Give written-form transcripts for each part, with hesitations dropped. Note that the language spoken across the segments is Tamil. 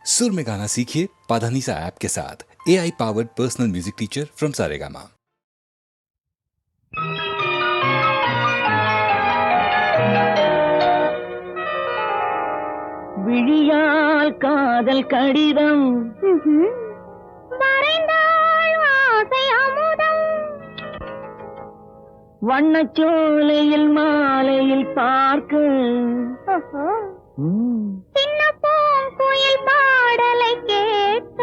सुर में गाना सीखिए पाधानीसा ऐप के साथ। AI powered personal music teacher from Saregama. விழியால் காதல் கடிதம் வரைந்தாள் ஆசை அமுதம் வண்ணச்சோலையில் மாலையில் பார்க்க சின்ன பூங்குயில் பாடலை கேட்க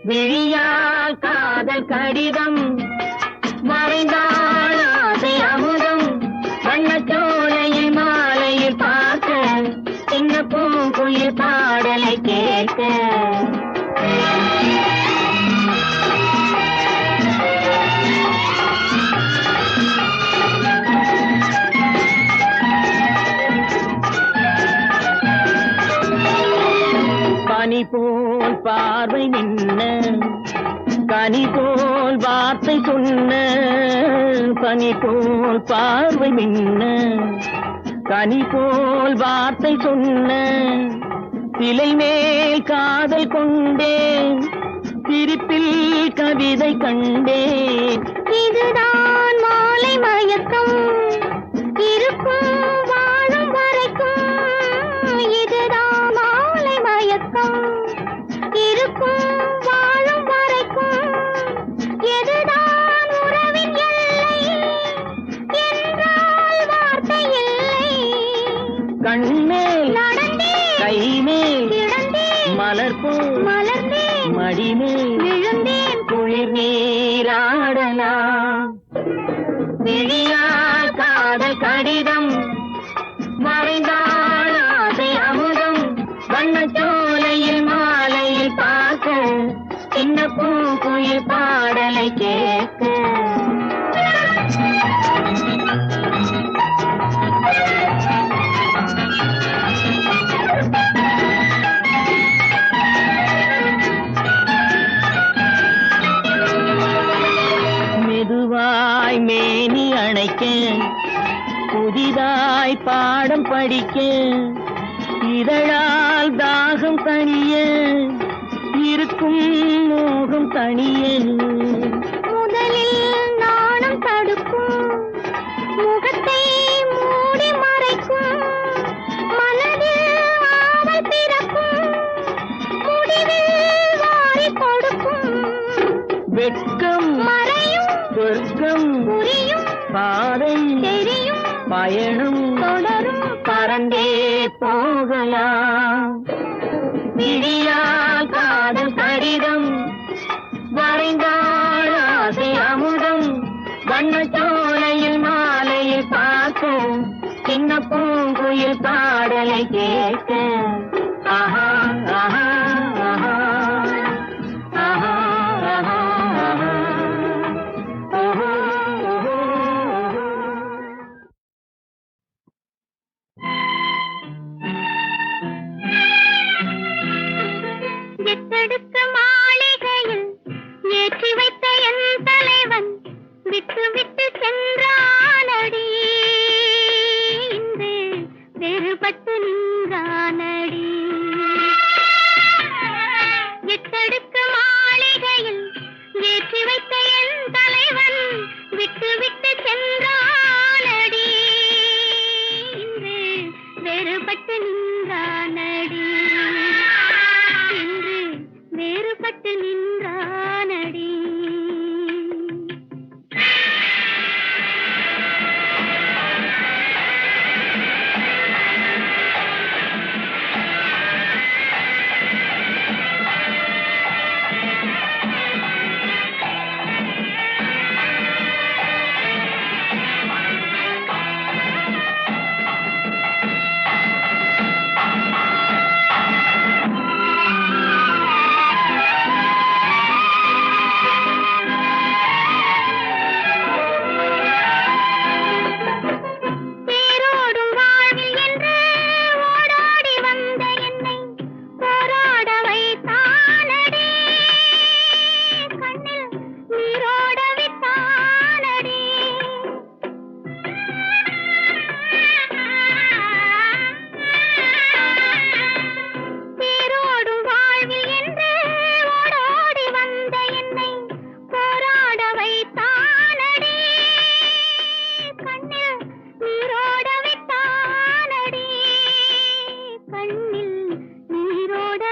விழியால் காதல் கடிதம் வரைந்தாள் ஆசை அமுதம் வண்ணச்சோலையில் மாலையில் பார்க்க சின்ன பூங்குயில் பாடலை கேட்க பனி போல் பார்வை நின்ன கனி போல் வார்த்தை சொன்ன பனி போல் பார்வை நின்ன கனி போல் வார்த்தை சொன்ன சிலை மேல் காதல் கொண்டேன் சிரிப்பில் கவிதை கண்டேன் இதுதான் மாலை மயக்கம் இருக்கும் வாழும் வரைக்கும் இதுதான் மாலை மயக்கம் இருக்கும் வாழும் வரைக்கும் எதுதான் உறவின் எல்லை என்றால் வார்த்தை இல்லை கண்மேல் நடந்தேன் கைமேல் கிடந்தேன் மலர்போல் மலர்ந்தேன் மடிமேல் விழுந்தேன் குளிர் நீராடலாம் விழியால் காதல் கடிதம் மறைந்தாள் ஆசை அமுதம் வண்ணச்சோலையில் மாலையில் பார்க்க சின்ன பூங்குயில் பாடலை கேட்க மெதுவாய் மேனி அணைக்க புதிதாய் பாடம் படிக்க இதழால் தாகம் தணிய இருக்கும் மோகம் தணிய முதலில் நாணம் தடுக்கும் முகத்தை மூடி மறைக்கும் மனதில் ஆவல் பிறக்கும் முடிவில் வாரி கொடுக்கும் வெட்கம் மறையும் சொர்க்கம் புரியும் பாதை தெரியும் பயணம் தொடரும் பறந்தே போகலாம் விழியால் காதல் கடிதம் வரைந்தாள் ஆசை அமுதம் வண்ணச்சோலையில் மாலையில் பார்க்க சின்ன பூங்குயில் பாடலை கேட்க ஆஹா ஆஹா ஆஹா ஆஹா ஆஹா ஆஹா ஓஹோ ஓஹோ ஓஹோ எத்தெடுத்த மாளிகையில் ஏற்றி வைத்த என் தலைவன் விட்டு விட்டு சென்றானடி இன்று வேறுபட்டு நின்றானடி எத்தெடுத்த மாளிகையில் ஏற்றி வைத்த என் தலைவன் விட்டு விட்டு சென்றானடி இன்று வேறுபட்டு நின்றானடி இன்று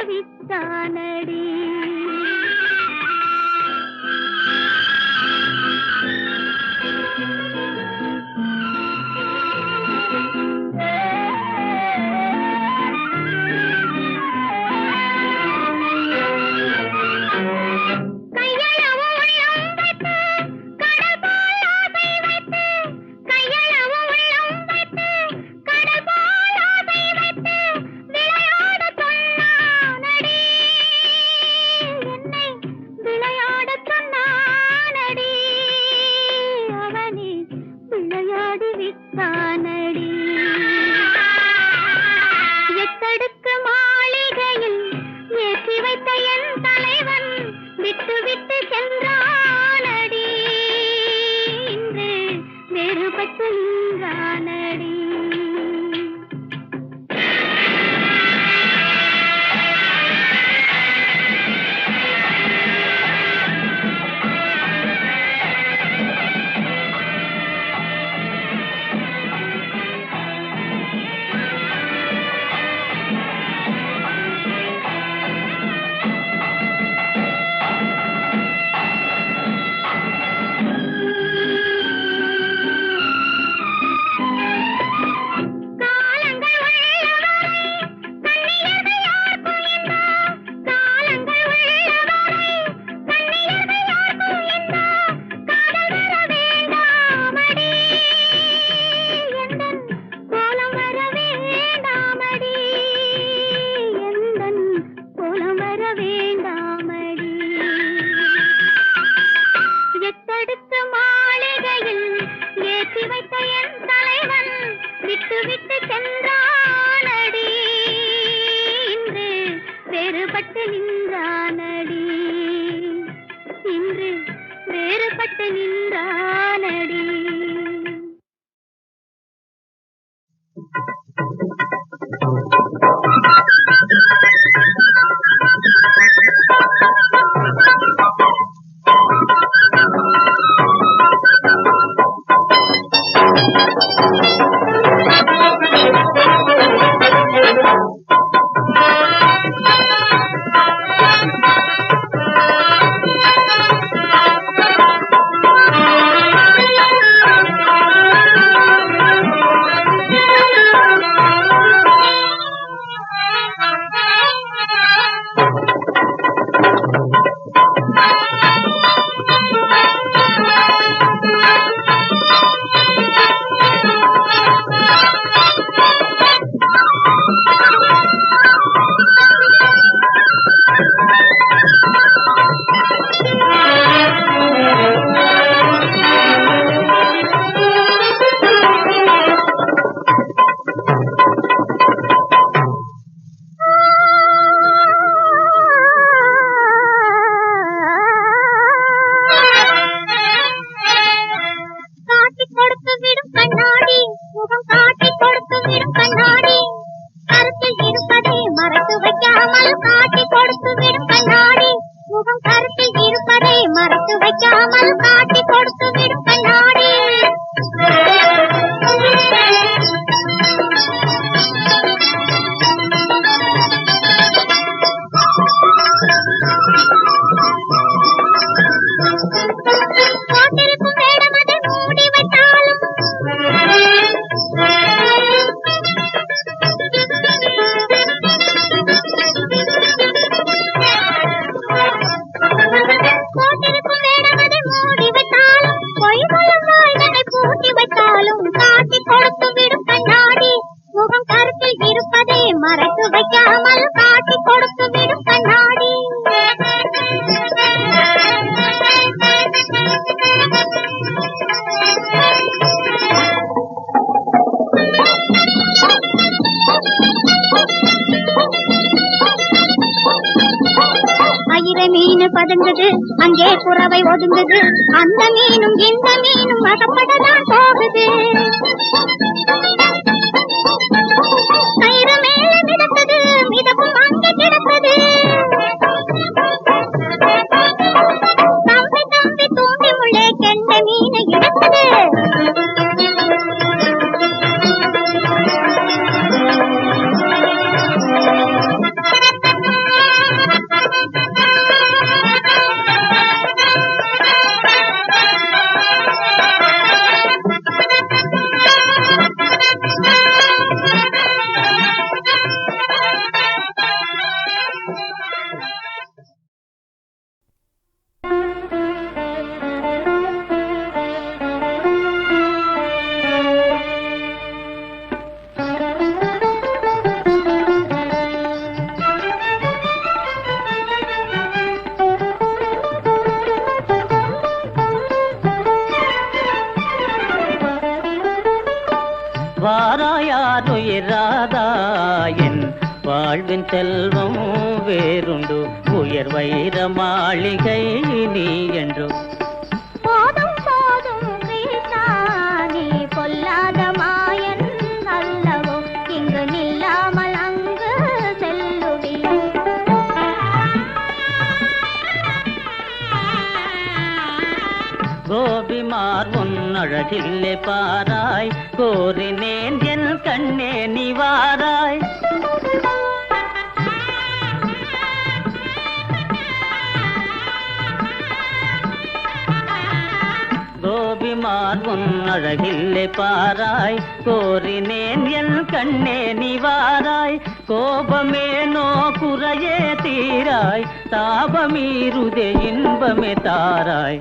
விட்டானடி. பதுங்குது, அங்கே புறவை ஒதுங்குது, அந்த மீனும் இந்த மீனும் அகப்படதான் போகுது. கயிறு மேலே மிதக்குது, மிதக்கும் அங்கே கிடக்குது. தம்பி தம்பி தூண்டி உள்ளே கெண்ட மீனை இழக்குது. வாராயாருயிராதாயன் வாழ்வின் செல்வம் வேறுண்டு உயர் வைர மாளிகை நீ என்று போதும் போதும் கிருஷ்ணா நீ பொல்லாத மாயன் அல்லவோ இங்கு நில்லாமல் அங்கு செல்லுவி கோபிமார் உன்னழகில்லை பாராய் கோரினேன் என் கண்ணே நிவாராய் கோபிமார் உன்னழகில்லை பாராய் கோரினேன் என் கண்ணே நிவாராய் கோபமேனோ குறையே தீராய் தாபமீருதே இன்பமே தாராய்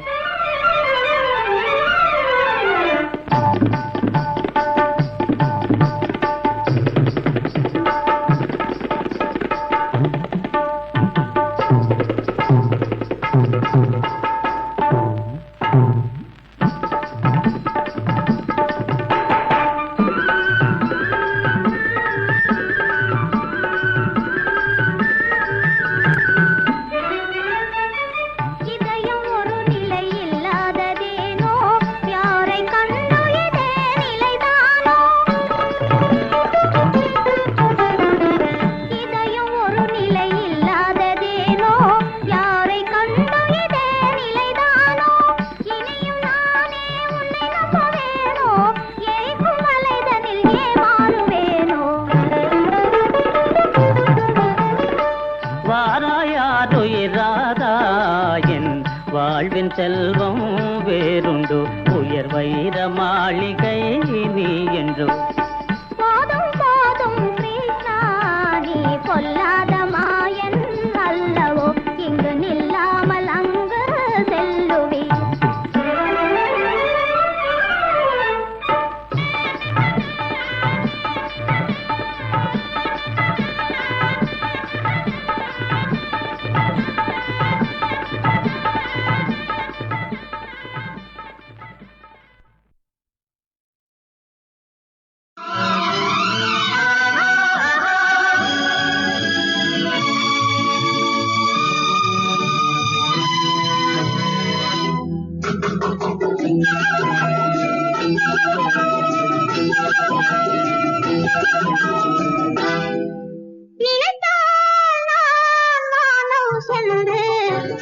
வாழ்வின் செல்வம் வேறுண்டு உயர் வைர மாளிகை நீ என்று போதும் போதும் கிருஷ்ணா நீ பொல்லாத மாயன் அல்லவோ இங்கு நில்லாமல் அங்கு செல்லுவி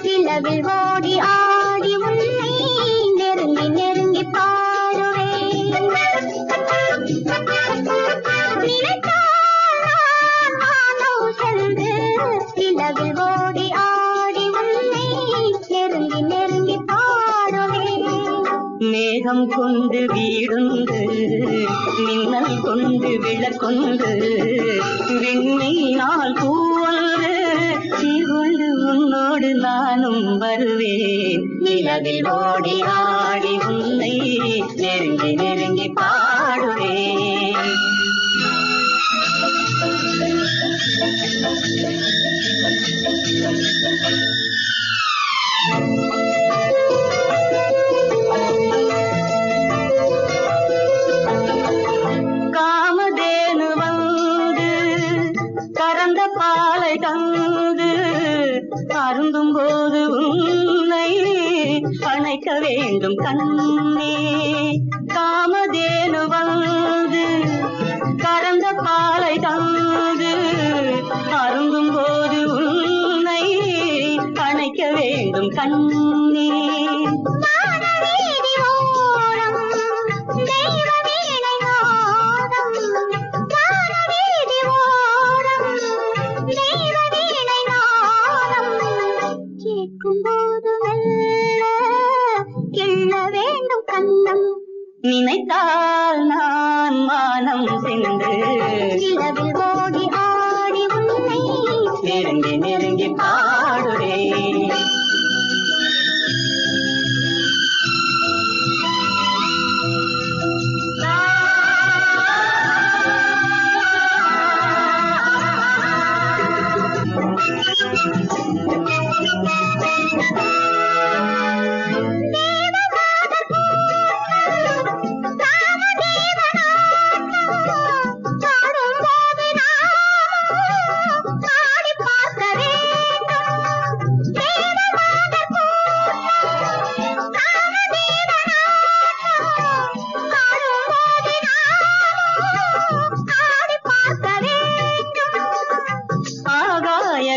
நிலவில் ஓடி ஆடி உன்னை நெருங்கி நெருங்கி பாடுவேன் சென்று நிலவில் ஓடி ஆடி உன்னை நெருங்கி நெருங்கி பாடுவேன் மேகம் கொண்டு வீடுண்டு மின்னல் கொண்டு விளக்கொண்டு விண்மீனால் பூவொன்று சீர்கொண்டு உன்னோடு நானும் வருவேன் நிலவில் ஓடி ஆடி உன்னை நெருங்கி நெருங்கி பாடுவேன் காமதேனு வந்து கறந்த பாலை தந்து அருந்தும் போது உன்னை அணைக்க வேண்டும் கண்ணே காமதேனு வந்து கறந்த பாலை தந்து அருந்தும் போது உன்னை அணைக்க வேண்டும் கண்ணே நினைத்தால் நான் மானம் சென்று நிலவில் ஓடி ஆடி உன்னை நெருங்கி நெருங்கி பாடுறேன்.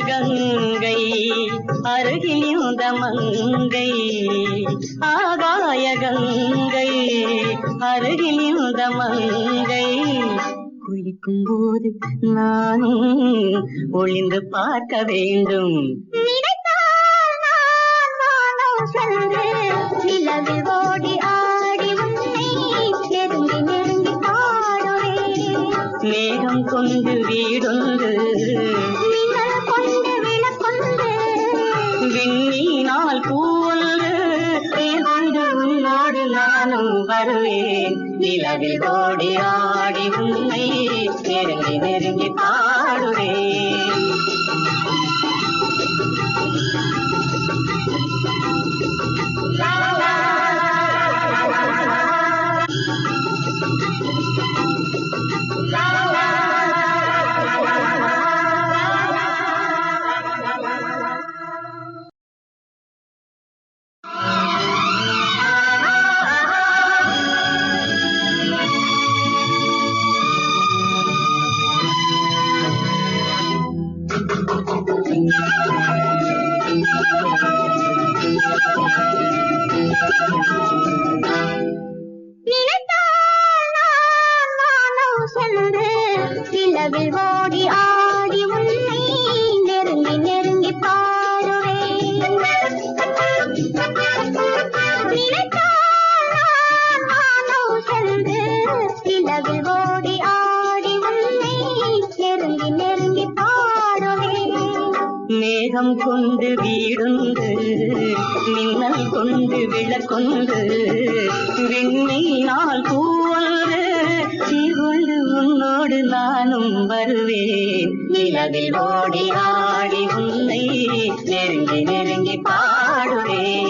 கங்கை அருகில் இந்த மங்கை, ஆகாய கங்கை அருகில் இந்த மங்கை, குளிக்கும் போது நானும் ஒளிந்து பார்க்க வேண்டும். நிலவில் ஓடி ஆடி உன்னை நெருங்கி நெருங்கி பாடுவேன். மேகம் கொண்டு வீடொன்று விண்ணினால் பூவொன்று கொண்டு உன்னோடு நானும் வருவேன். நிலவில் ஓடி ஆடி உன்னை நெருங்கி நெருங்கி பாடுவேன். நிலவில் ஓடி ஆடி உன்னை நெருங்கி நெருங்கி பாடுவேன். நிலவில் ஓடி ஆடி உன்னை நெருங்கி நெருங்கி பாடுவேன். மேகம் கொண்டு வீடுண்டு மின்னல் கொண்டு விளக்கொண்டு விண்ணினால் பூவொன்று கொண்டு உன்னோடு நானும் வருவேன். நிலவில் ஓடி ஆடி உன்னை நெருங்கி நெருங்கி பாடுவேன்.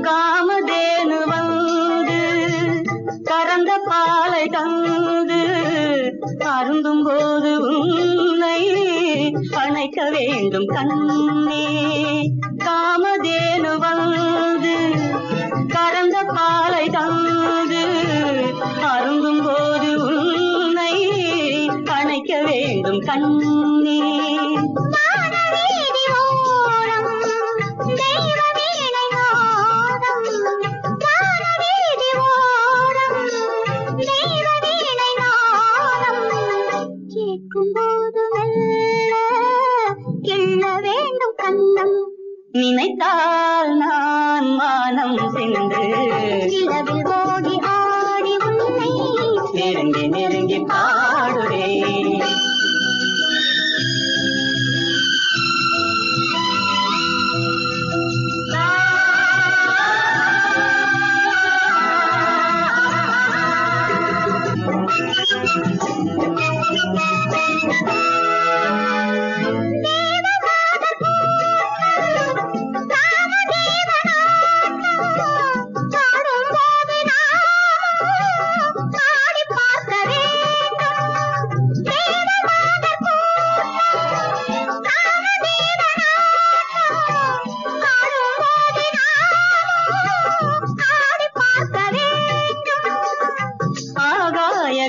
காமதேனு வந்து கறந்த பாலை தந்து அருந்தும் போது உன்னை அணைக்க வேண்டும் கண்ணே. காமதேனு வந்து கறந்த பாலை தந்து அருந்தும் போது உன்னை அணைக்க வேண்டும் கண்ணே. நினைத்தால் நான் மானம் சென்று நிலவில் ஓடி ஆடி உன்னை நெருங்கி நெருங்கி பாடுறேன்.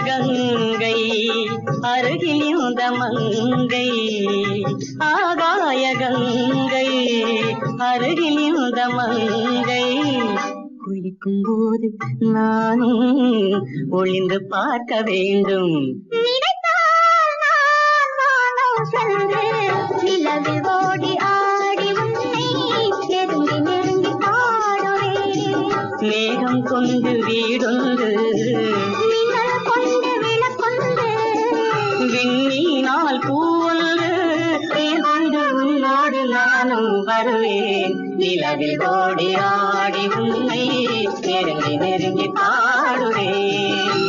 கங்கை அருகில் இந்த மங்கை, ஆகாய கங்கை அருகில் இந்த மங்கை, குளிக்கும் போது நானும் ஒளிந்து பார்க்க வேண்டும். நிலவில் ஓடி நானும் வருவேன் நிலவில் ஓடி ஆடி உன்னை நெருங்கி நெருங்கி பாடுவேன்.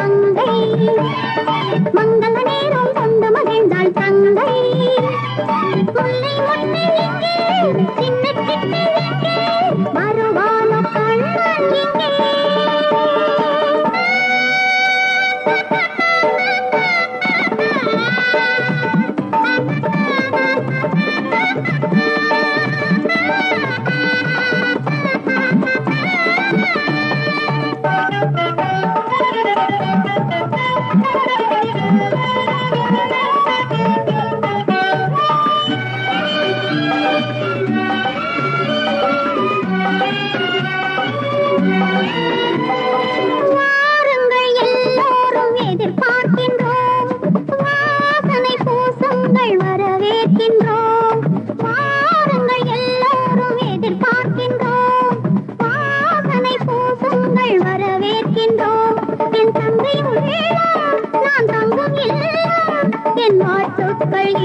மங்கை மங்கள நேரம் கொண்டு மகிழ்ந்தாள் தங்கை முல்லை முல்லை எங்கே சின்ன சின்ன எங்கே வருவானோ கண்ணன் எங்கே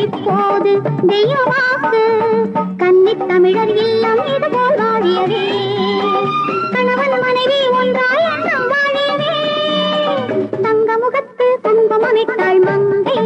இப்போது தெய்வமாக்கு கன்னித் தமிழர் இல்லம் இதுபோல் வாழியவே கணவன் மனைவி ஒன்றாய் எண்ணம் வாழியவே தங்க முகத்து குங்குமமிட்டாள் மங்கை